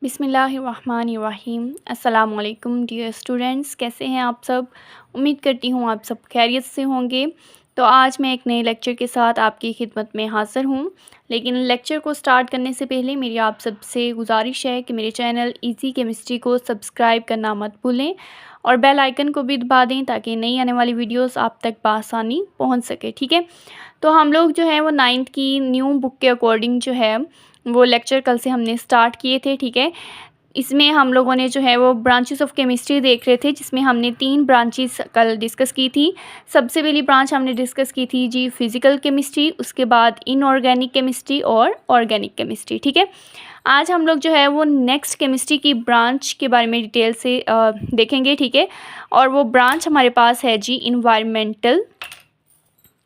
बिस्मिल्लाहिर्रहमानिर्रहीम। अस्सलाम वालेकुम डियर स्टूडेंट्स, कैसे हैं आप सब। उम्मीद करती हूँ आप सब खैरियत से होंगे। तो आज मैं एक नए लेक्चर के साथ आपकी खिदमत में हाज़िर हूँ। लेकिन लेक्चर को स्टार्ट करने से पहले मेरी आप सबसे गुजारिश है कि मेरे चैनल इजी केमिस्ट्री को सब्सक्राइब करना मत भूलें और बेल आइकन को भी दबा दें ताकि नई आने वाली वीडियोस आप तक बआसानी पहुँच सके। ठीक है, तो हम लोग जो है वो 9th की न्यू बुक के अकॉर्डिंग जो है वो लेक्चर कल से हमने स्टार्ट किए थे। ठीक है, इसमें हम लोगों ने जो है वो ब्रांचेस ऑफ केमिस्ट्री देख रहे थे, जिसमें हमने 3 ब्रांचेस कल डिस्कस की थी। सबसे पहली ब्रांच हमने डिस्कस की थी जी फिज़िकल केमिस्ट्री, उसके बाद इनऑर्गेनिक केमिस्ट्री और ऑर्गेनिक केमिस्ट्री। ठीक है, आज हम लोग जो है वो नेक्स्ट केमिस्ट्री की ब्रांच के बारे में डिटेल से देखेंगे। ठीक है, और वो ब्रांच हमारे पास है जी इन्वायरमेंटल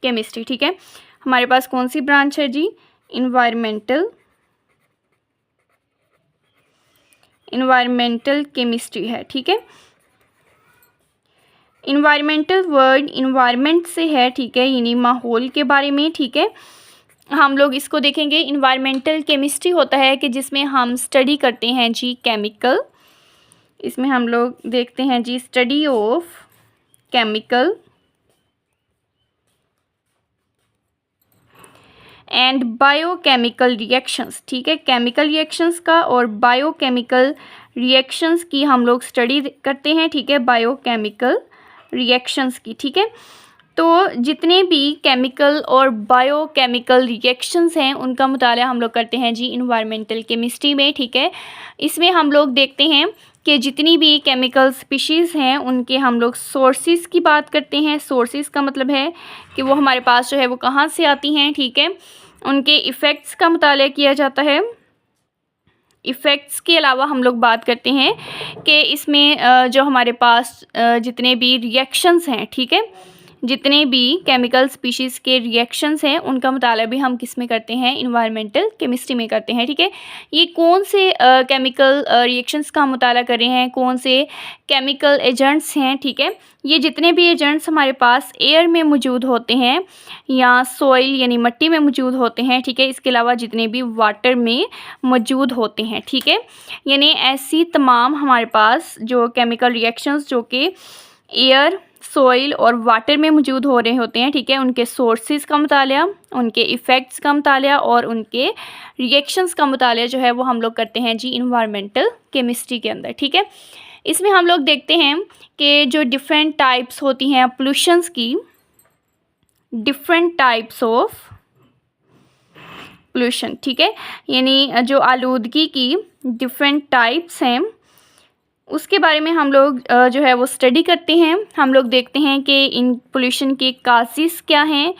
केमिस्ट्री। ठीक है, हमारे पास कौन सी ब्रांच है जी, इन्वायरमेंटल केमिस्ट्री है। ठीक है, इन्वायरमेंटल वर्ड इन्वायरमेंट से है। ठीक है, यानी माहौल के बारे में। ठीक है, हम लोग इसको देखेंगे। इन्वायरमेंटल केमिस्ट्री होता है कि जिसमें हम स्टडी करते हैं जी केमिकल। इसमें हम लोग देखते हैं जी study of chemical and biochemical reactions. ठीक है, केमिकल रिएक्शंस का और बायोकेमिकल रिएक्शंस की हम लोग स्टडी करते हैं। ठीक है, बायोकेमिकल रिएक्शंस की। ठीक है, तो जितने भी केमिकल और बायोकेमिकल रिएक्शंस हैं उनका मुताला हम लोग करते हैं जी इन्वायरमेंटल केमिस्ट्री में। ठीक है, इसमें हम लोग देखते हैं कि जितनी भी केमिकल स्पीशीज़ हैं उनके हम लोग सोर्सेज की बात करते हैं। सोर्सेज का मतलब है कि वो हमारे पास जो है वो कहाँ से आती हैं। ठीक है, उनके इफ़ेक्ट्स का मुताला किया जाता है। इफ़ेक्ट्स के अलावा हम लोग बात करते हैं कि इसमें जो हमारे पास जितने भी रिएक्शंस हैं, ठीक है, जितने भी केमिकल स्पीशीज़ के रिएक्शंस हैं उनका मुताला भी हम किस में करते हैं, इन्वायरमेंटल केमिस्ट्री में करते हैं। ठीक है, ये कौन से केमिकल रिएक्शंस का हम मुताला कर रहे हैं, कौन से केमिकल एजेंट्स हैं। ठीक है, ये जितने भी एजेंट्स हमारे पास एयर में मौजूद होते हैं या सॉइल यानी मिट्टी में मौजूद होते हैं। ठीक है, इसके अलावा जितने भी वाटर में मौजूद होते हैं। ठीक है, यानी ऐसी तमाम हमारे पास जो केमिकल रिएक्शंस जो कि एयर, सॉइल और वाटर में मौजूद हो रहे होते हैं। ठीक है, उनके सोर्सेज का मुताला, उनके इफ़ेक्ट्स का मुताला और उनके रिएक्शंस का मुताला जो है वो हम लोग करते हैं जी इन्वायरमेंटल केमिस्ट्री के अंदर। ठीक है, इसमें हम लोग देखते हैं कि जो डिफरेंट टाइप्स होती हैं पोल्यूशंस की, डिफरेंट टाइप्स ऑफ पोल्यूशन। ठीक है, यानी जो आलूदगी की डिफरेंट टाइप्स हैं उसके बारे में हम लोग जो है वो स्टडी करते हैं। हम लोग देखते हैं कि इन पोल्यूशन के काज़िस क्या हैं,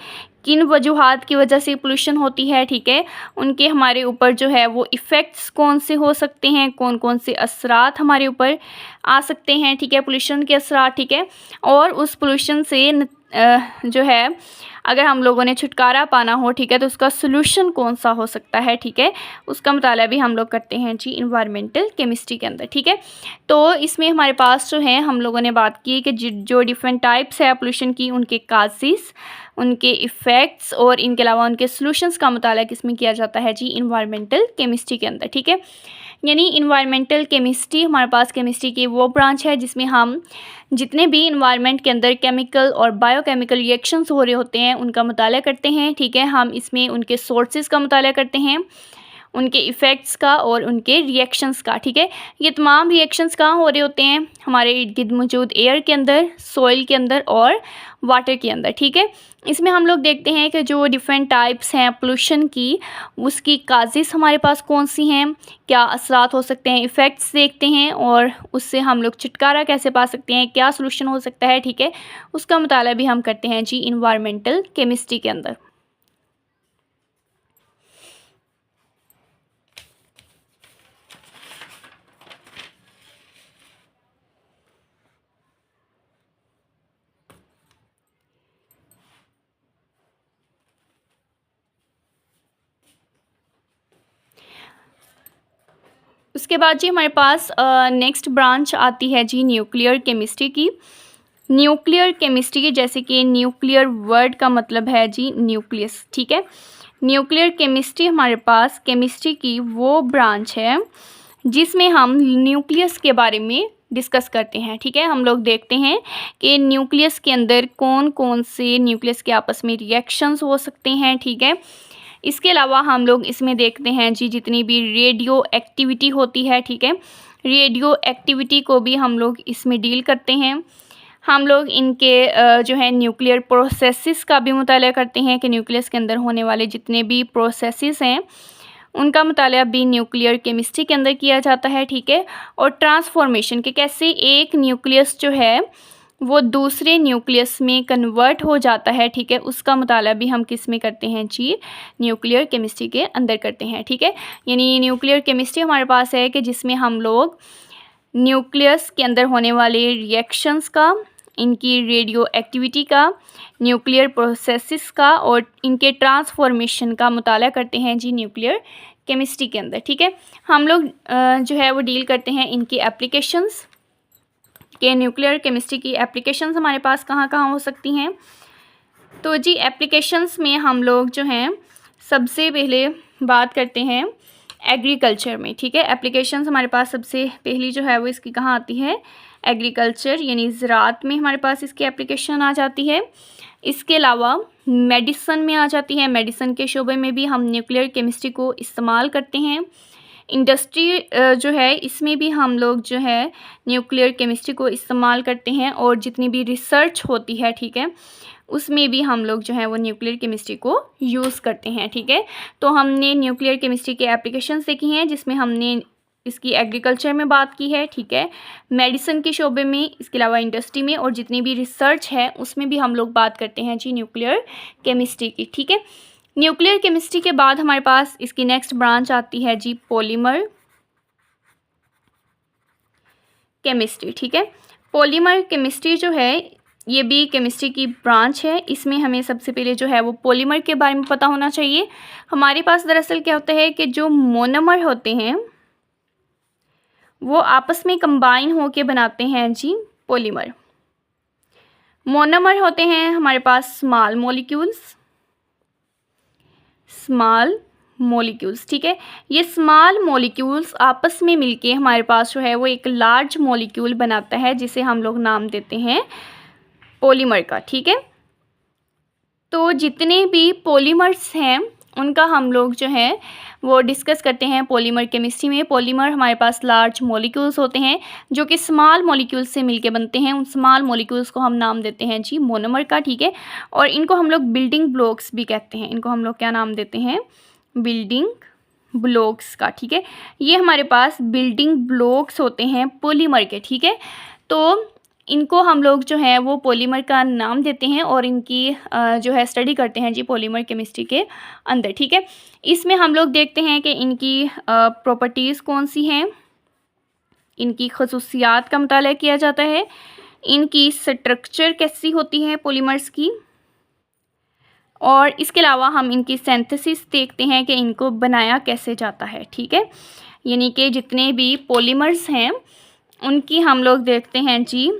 किन वजूहात की वजह से पोल्यूशन होती है। ठीक है, उनके हमारे ऊपर जो है वो इफ़ेक्ट्स कौन से हो सकते हैं, कौन कौन से असरात हमारे ऊपर आ सकते हैं। ठीक है, पोल्यूशन के असरात। ठीक है, और उस पोल्यूशन से जो है अगर हम लोगों ने छुटकारा पाना हो, ठीक है, तो उसका सोल्यूशन कौन सा हो सकता है। ठीक है, उसका मुताला भी हम लोग करते हैं जी इन्वायरमेंटल केमिस्ट्री के अंदर। ठीक है, तो इसमें हमारे पास जो है हम लोगों ने बात की कि जो डिफरेंट टाइप्स है पोल्यूशन की, उनके काज़िस, उनके इफ़ेक्ट्स और इनके अलावा उनके सोल्यूशंस का मुताला किसमें किया जाता है जी इन्वायरमेंटल केमिस्ट्री के अंदर। ठीक है, यानी इन्वायरमेंटल केमिस्ट्री हमारे पास केमिस्ट्री की वो ब्रांच है जिसमें हम जितने भी इन्वायरमेंट के अंदर केमिकल और बायोकेमिकल रिएक्शंस हो रहे होते हैं उनका मुताला करते हैं। ठीक है, हम इसमें उनके सोर्सेज का मुताला करते हैं, उनके इफ़ेक्ट्स का और उनके रिएक्शंस का। ठीक है, ये तमाम रिएक्शंस कहाँ हो रहे होते हैं, हमारे इर्द गिर्द मौजूद एयर के अंदर, सॉइल के अंदर और वाटर के अंदर। ठीक है, इसमें हम लोग देखते हैं कि जो डिफरेंट टाइप्स हैं पोल्यूशन की, उसकी काज़िस हमारे पास कौन सी हैं, क्या असरात हो सकते हैं, इफ़ेक्ट्स देखते हैं और उससे हम लोग छुटकारा कैसे पा सकते हैं, क्या सोल्यूशन हो सकता है। ठीक है, उसका मुताला भी हम करते हैं जी इन्वायरमेंटल केमिस्ट्री के अंदर। उसके बाद जी हमारे पास नेक्स्ट ब्रांच आती है जी न्यूक्लियर केमिस्ट्री की। न्यूक्लियर केमिस्ट्री जैसे कि न्यूक्लियर वर्ड का मतलब है जी न्यूक्लियस। ठीक है, न्यूक्लियर केमिस्ट्री हमारे पास केमिस्ट्री की वो ब्रांच है जिसमें हम न्यूक्लियस के बारे में डिस्कस करते हैं। ठीक है, हम लोग देखते हैं कि न्यूक्लियस के अंदर कौन कौन से न्यूक्लियस के आपस में रिएक्शंस हो सकते हैं। ठीक है, इसके अलावा हम लोग इसमें देखते हैं जी जितनी भी रेडियो एक्टिविटी होती है। ठीक है, रेडियो एक्टिविटी को भी हम लोग इसमें डील करते हैं। हम लोग इनके जो है न्यूक्लियर प्रोसेसेस का भी मुताला करते हैं कि न्यूक्लियस के अंदर होने वाले जितने भी प्रोसेसेस हैं उनका मुताला भी न्यूक्लियर केमिस्ट्री के अंदर किया जाता है। ठीक है, और ट्रांसफॉर्मेशन के कैसे एक न्यूक्लियस जो है वो दूसरे न्यूक्लियस में कन्वर्ट हो जाता है। ठीक है, उसका मुताला भी हम किस में करते हैं जी, न्यूक्लियर केमिस्ट्री के अंदर करते हैं। ठीक है, यानी न्यूक्लियर केमिस्ट्री हमारे पास है कि जिसमें हम लोग न्यूक्लियस के अंदर होने वाले रिएक्शंस का, इनकी रेडियो एक्टिविटी का, न्यूक्लियर प्रोसेसेस का और इनके ट्रांसफॉर्मेशन का मुताला करते हैं जी न्यूक्लियर केमिस्ट्री के अंदर। ठीक है, हम लोग जो है वो डील करते हैं इनकी एप्लीकेशंस के। न्यूक्लियर केमिस्ट्री की एप्लीकेशंस हमारे पास कहाँ कहाँ हो सकती हैं। तो जी एप्लीकेशंस में हम लोग जो हैं सबसे पहले बात करते हैं एग्रीकल्चर में। ठीक है, एप्लीकेशंस हमारे पास सबसे पहली जो है वो इसकी कहाँ आती है, एग्रीकल्चर यानी ज़राअत में हमारे पास इसकी एप्लीकेशन आ जाती है। इसके अलावा मेडिसन में आ जाती है, मेडिसन के शोबे में भी हम न्यूक्लियर केमिस्ट्री को इस्तेमाल करते हैं। इंडस्ट्री जो है इसमें भी हम लोग जो है न्यूक्लियर केमिस्ट्री को इस्तेमाल करते हैं और जितनी भी रिसर्च होती है, ठीक है, उसमें भी हम लोग जो है वो न्यूक्लियर केमिस्ट्री को यूज़ करते हैं। ठीक है, तो हमने न्यूक्लियर केमिस्ट्री के एप्लीकेशंस देखी हैं जिसमें हमने इसकी एग्रीकल्चर में बात की है। ठीक है, मेडिसिन के शोबे में, इसके अलावा इंडस्ट्री में और जितनी भी रिसर्च है उसमें भी हम लोग बात करते हैं जी न्यूक्लियर केमिस्ट्री की। ठीक है, न्यूक्लियर केमिस्ट्री के बाद हमारे पास इसकी नेक्स्ट ब्रांच आती है जी पॉलीमर केमिस्ट्री। ठीक है, पॉलीमर केमिस्ट्री जो है ये भी केमिस्ट्री की ब्रांच है। इसमें हमें सबसे पहले जो है वो पॉलीमर के बारे में पता होना चाहिए। हमारे पास दरअसल क्या होता है कि जो मोनोमर होते हैं वो आपस में कंबाइन होके बनाते हैं जी पॉलीमर। मोनोमर होते हैं हमारे पास स्मॉल मॉलिक्यूल्स। ठीक है, ये स्मॉल मॉलिक्यूल्स आपस में मिलके हमारे पास जो है वो एक लार्ज मॉलिक्यूल बनाता है जिसे हम लोग नाम देते हैं पॉलीमर का। ठीक है, तो जितने भी पॉलीमर्स हैं उनका हम लोग जो है वो डिस्कस करते हैं पॉलीमर केमिस्ट्री में। पॉलीमर हमारे पास लार्ज मॉलिक्यूल्स होते हैं जो कि स्मॉल मॉलिक्यूल्स से मिलके बनते हैं। उन स्मॉल मॉलिक्यूल्स को हम नाम देते हैं जी मोनोमर का। ठीक है, और इनको हम लोग बिल्डिंग ब्लॉक्स भी कहते हैं। इनको हम लोग क्या नाम देते हैं, बिल्डिंग ब्लॉक्स का। ठीक है, ये हमारे पास बिल्डिंग ब्लॉक्स होते हैं पॉलीमर के। ठीक है, तो इनको हम लोग जो है वो पॉलीमर का नाम देते हैं और इनकी जो है स्टडी करते हैं जी पॉलीमर केमिस्ट्री के अंदर। ठीक है, इसमें हम लोग देखते हैं कि इनकी प्रॉपर्टीज़ कौन सी हैं, इनकी खसूसियात का मुताला किया जाता है, इनकी स्ट्रक्चर कैसी होती है पॉलीमर्स की, और इसके अलावा हम इनकी सिंथेसिस देखते हैं कि इनको बनाया कैसे जाता है। ठीक है, यानी कि जितने भी पॉलीमर्स हैं उनकी हम लोग देखते हैं जी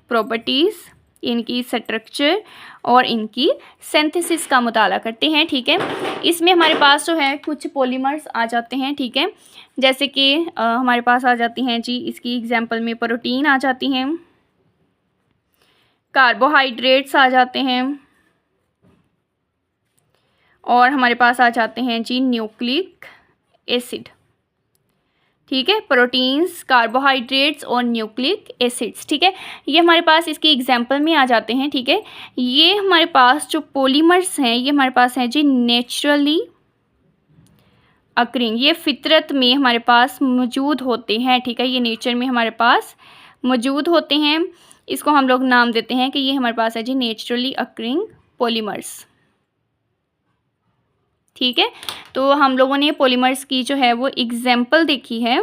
प्रॉपर्टीज़, इनकी स्ट्रक्चर और इनकी सिंथेसिस का मुताला करते हैं। ठीक है, इसमें हमारे पास जो है कुछ पॉलीमर्स आ जाते हैं। ठीक है, जैसे कि हमारे पास आ जाती हैं जी, इसकी एग्जांपल में प्रोटीन आ जाती हैं, कार्बोहाइड्रेट्स आ जाते हैं और हमारे पास आ जाते हैं जी न्यूक्लिक एसिड। ठीक है, प्रोटीन्स, कार्बोहाइड्रेट्स और न्यूक्लिक एसिड्स। ठीक है, ये हमारे पास इसकी एग्जांपल में आ जाते हैं। ठीक है, ये हमारे पास जो पॉलीमर्स हैं ये हमारे पास हैं जी नेचुरली अकरिंग, ये फितरत में हमारे पास मौजूद होते हैं। ठीक है, ये नेचर में हमारे पास मौजूद होते हैं। इसको हम लोग नाम देते हैं कि ये हमारे पास है जी नेचुरली अकरिंग पॉलीमर्स। ठीक है, तो हम लोगों ने पॉलीमर्स की जो है वो एग्जाम्पल देखी है।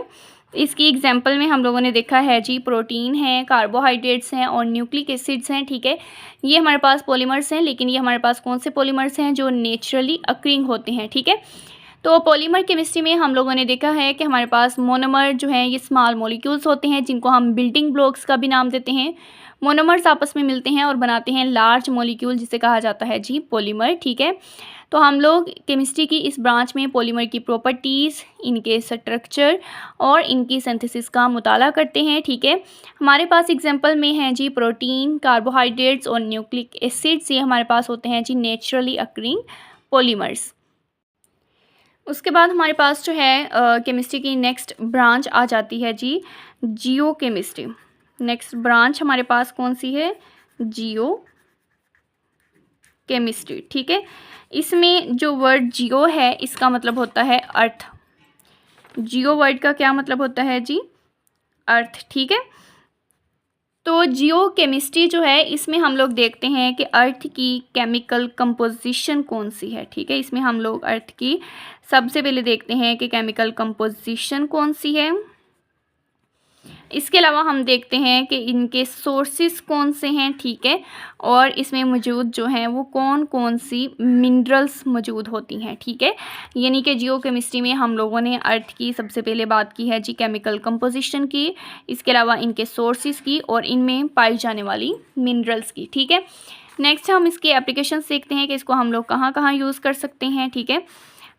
इसकी एग्जाम्पल में हम लोगों ने देखा है जी प्रोटीन है, कार्बोहाइड्रेट्स हैं और न्यूक्लिक एसिड्स हैं। ठीक है, ये हमारे पास पॉलीमर्स हैं, लेकिन ये हमारे पास कौन से पॉलीमर्स हैं, जो नेचुरली अकरिंग होते हैं। ठीक है, तो पॉलीमर केमिस्ट्री में हम लोगों ने देखा है कि हमारे पास मोनोमर जो हैं ये स्मॉल मॉलिक्यूल्स होते हैं जिनको हम बिल्डिंग ब्लॉक्स का भी नाम देते हैं। मोनोमर्स आपस में मिलते हैं और बनाते हैं लार्ज मॉलिक्यूल जिसे कहा जाता है जी पॉलीमर। ठीक है, तो तो हम लोग केमिस्ट्री की इस ब्रांच में पॉलीमर की प्रॉपर्टीज़, इनके स्ट्रक्चर और इनकी सिंथेसिस का मुताला करते हैं, ठीक है। हमारे पास एग्जांपल में है जी प्रोटीन, कार्बोहाइड्रेट्स और न्यूक्लिक एसिड्स, ये हमारे पास होते हैं जी नेचुरली अकरिंग पॉलीमर्स। उसके बाद हमारे पास जो है केमिस्ट्री की नेक्स्ट ब्रांच आ जाती है जी जियो केमिस्ट्री। नेक्स्ट ब्रांच हमारे पास कौन सी है? जियो केमिस्ट्री, ठीक है। इसमें जो वर्ड जियो है इसका मतलब होता है अर्थ। जियो वर्ड का क्या मतलब होता है जी? अर्थ, ठीक है। तो जियो केमिस्ट्री जो है इसमें हम लोग देखते हैं कि अर्थ की केमिकल कंपोजिशन कौन सी है, ठीक है। इसमें हम लोग अर्थ की सबसे पहले देखते हैं कि केमिकल कंपोजिशन कौन सी है। इसके अलावा हम देखते हैं कि इनके सोर्सेस कौन से हैं, ठीक है, और इसमें मौजूद जो हैं वो कौन कौन सी मिनरल्स मौजूद होती हैं, ठीक है। यानी कि जियो केमिस्ट्री में हम लोगों ने अर्थ की सबसे पहले बात की है जी केमिकल कंपोजिशन की, इसके अलावा इनके सोर्सेस की और इनमें पाई जाने वाली मिनरल्स की, ठीक है। नेक्स्ट हम इसके एप्लीकेशंस देखते हैं कि इसको हम लोग कहाँ कहाँ यूज़ कर सकते हैं, ठीक है।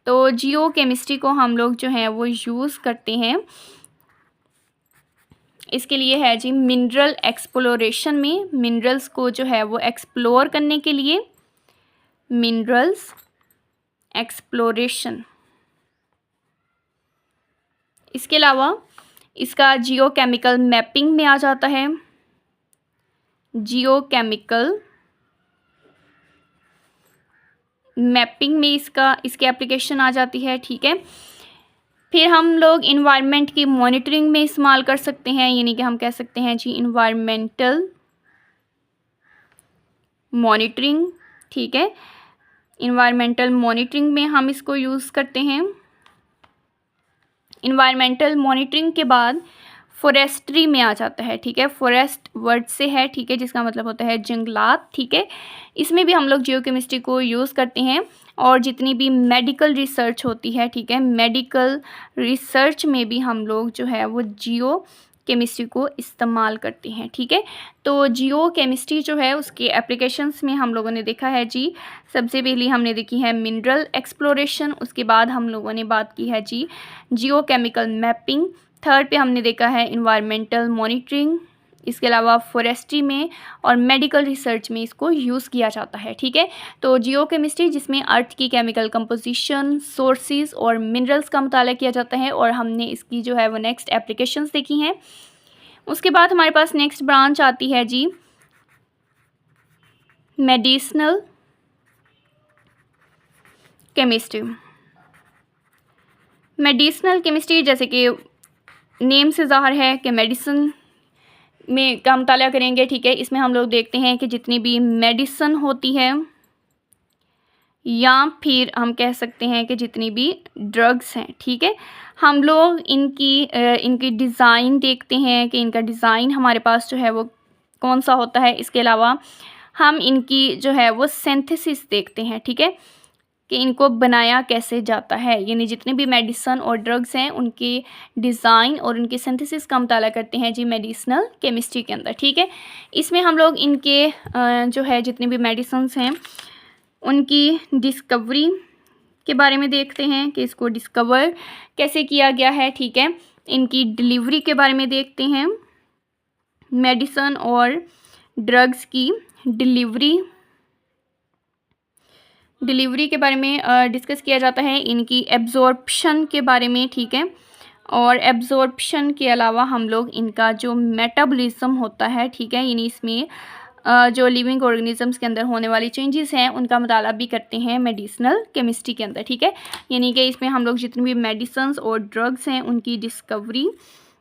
तो जियो केमिस्ट्री को हम लोग जो है वो यूज़ करते हैं, इसके लिए है जी मिनरल एक्सप्लोरेशन में, मिनरल्स को जो है वो एक्सप्लोर करने के लिए, मिनरल्स एक्सप्लोरेशन। इसके अलावा इसका जियो केमिकल मैपिंग में आ जाता है, जियो केमिकल मैपिंग में इसकी एप्लीकेशन आ जाती है, ठीक है। फिर हम लोग इन्वायरमेंट की मॉनिटरिंग में इस्तेमाल कर सकते हैं, यानी कि हम कह सकते हैं जी इन्वायरमेंटल मॉनिटरिंग, ठीक है। इन्वायरमेंटल मॉनिटरिंग में हम इसको यूज़ करते हैं। इन्वायरमेंटल मॉनिटरिंग के बाद फॉरेस्ट्री में आ जाता है, ठीक है। फॉरेस्ट वर्ड से है, ठीक है, जिसका मतलब होता है जंगलात, ठीक है। इसमें भी हम लोग जियो केमिस्ट्री को यूज़ करते हैं और जितनी भी मेडिकल रिसर्च होती है, ठीक है, मेडिकल रिसर्च में भी हम लोग जो है वो जियो केमिस्ट्री को इस्तेमाल करते हैं, ठीक है। तो जियो केमिस्ट्री जो है उसके एप्लीकेशंस में हम लोगों ने देखा है जी, सबसे पहले हमने देखी है मिनरल एक्सप्लोरेशन, उसके बाद हम लोगों ने बात की है जी जियो केमिकल मैपिंग, थर्ड पे हमने देखा है इन्वायरमेंटल मॉनिटरिंग, इसके अलावा फॉरेस्ट्री में और मेडिकल रिसर्च में इसको यूज़ किया जाता है, ठीक है। तो जियो केमिस्ट्री जिसमें अर्थ की केमिकल कंपोजिशन, सोर्सेज और मिनरल्स का मुताला किया जाता है और हमने इसकी जो है वो नेक्स्ट एप्लीकेशंस देखी हैं। उसके बाद हमारे पास नेक्स्ट ब्रांच आती है जी मेडिसिनल केमिस्ट्री। मेडिसिनल केमिस्ट्री जैसे कि नेम से ज़ाहिर है कि मेडिसिन में का मुताला करेंगे, ठीक है। इसमें हम लोग देखते हैं कि जितनी भी मेडिसिन होती है या फिर हम कह सकते हैं कि जितनी भी ड्रग्स हैं, ठीक है, हम लोग इनकी डिज़ाइन देखते हैं कि इनका डिज़ाइन हमारे पास जो है वो कौन सा होता है। इसके अलावा हम इनकी जो है वो सिंथेसिस देखते हैं, ठीक है, कि इनको बनाया कैसे जाता है, यानी जितने भी मेडिसिन और ड्रग्स हैं उनके डिज़ाइन और उनके सिंथेसिस का मुताला करते हैं जी मेडिसिनल केमिस्ट्री के अंदर, ठीक है। इसमें हम लोग इनके जो है जितने भी मेडिसिन्स हैं उनकी डिस्कवरी के बारे में देखते हैं कि इसको डिस्कवर कैसे किया गया है, ठीक है। इनकी डिलीवरी के बारे में देखते हैं, मेडिसिन और ड्रग्स की डिलीवरी के बारे में डिस्कस किया जाता है, इनकी एब्जॉर्प्शन के बारे में, ठीक है। और एब्जॉर्प्शन के अलावा हम लोग इनका जो मेटाबॉलिज्म होता है, ठीक है, यानी इसमें जो लिविंग ऑर्गेनिजम्स के अंदर होने वाली चेंजेस हैं उनका मुताला भी करते हैं मेडिसिनल केमिस्ट्री के अंदर, ठीक है। यानी कि इसमें हम लोग जितनी भी मेडिसिन्स और ड्रग्स हैं उनकी डिस्कवरी,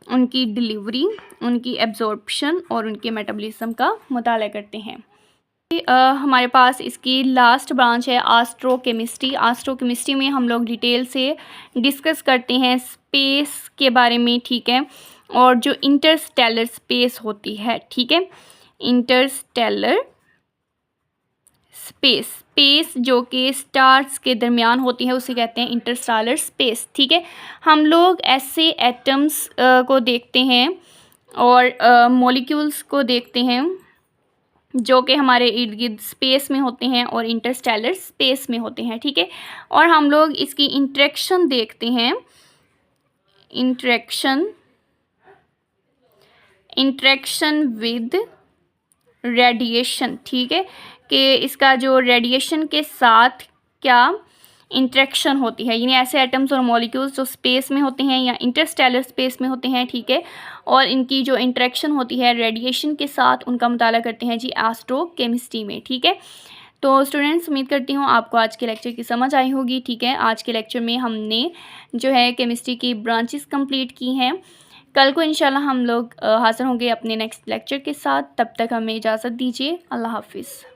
उनकी डिलीवरी, उनकी एब्जॉर्प्शन और उनके मेटाबॉलिज्म का मुताला करते हैं। हमारे पास इसकी लास्ट ब्रांच है एस्ट्रोकेमिस्ट्री। एस्ट्रोकेमिस्ट्री में हम लोग डिटेल से डिस्कस करते हैं स्पेस के बारे में, ठीक है, और जो इंटरस्टेलर स्पेस होती है, ठीक है, इंटरस्टेलर स्पेस जो कि स्टार्स के दरमियान होती है उसे कहते हैं इंटरस्टेलर स्पेस, ठीक है। हम लोग ऐसे एटम्स को देखते हैं और मॉलिक्यूल्स को देखते हैं जो कि हमारे इर्द गिर्द स्पेस में होते हैं और इंटरस्टेलर स्पेस में होते हैं, ठीक है। और हम लोग इसकी इंटरेक्शन देखते हैं, इंटरेक्शन विद रेडिएशन, ठीक है, कि इसका जो रेडिएशन के साथ क्या इंटरेक्शन होती है, यानी ऐसे एटम्स और मॉलिक्यूल्स जो स्पेस में होते हैं या इंटरस्टेलर स्पेस में होते हैं, ठीक है, और इनकी जो इंटरेक्शन होती है रेडिएशन के साथ, उनका मुताला करते हैं जी एस्ट्रोकेमिस्ट्री में, ठीक है। तो स्टूडेंट्स, उम्मीद करती हूँ आपको आज के लेक्चर की समझ आई होगी, ठीक है। आज के लेक्चर में हमने जो है केमिस्ट्री की ब्रांचेस कंप्लीट की हैं। कल को इंशाल्लाह हम लोग हाज़िर होंगे अपने नेक्स्ट लेक्चर के साथ। तब तक हमें इजाज़त दीजिए। अल्लाह हाफिज़।